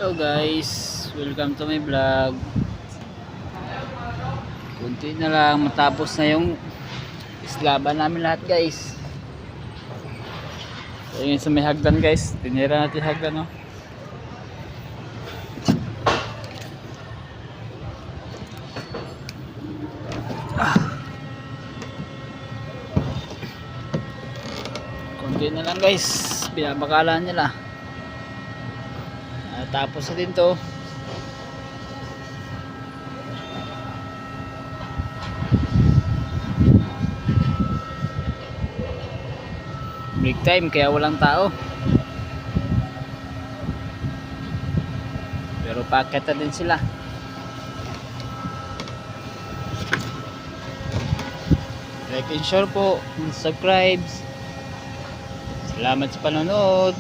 Hello guys, welcome to my vlog. Kunti na lang matapos na yung islaban namin lahat guys. So yun sa may hagdan guys, tinira natin hagdan no. Kunti na lang guys, binabakalan nila. Tapos na din to. Break time kaya walang tao. Pero packet na din sila. Like and share po, subscribe. Salamat sa panonood.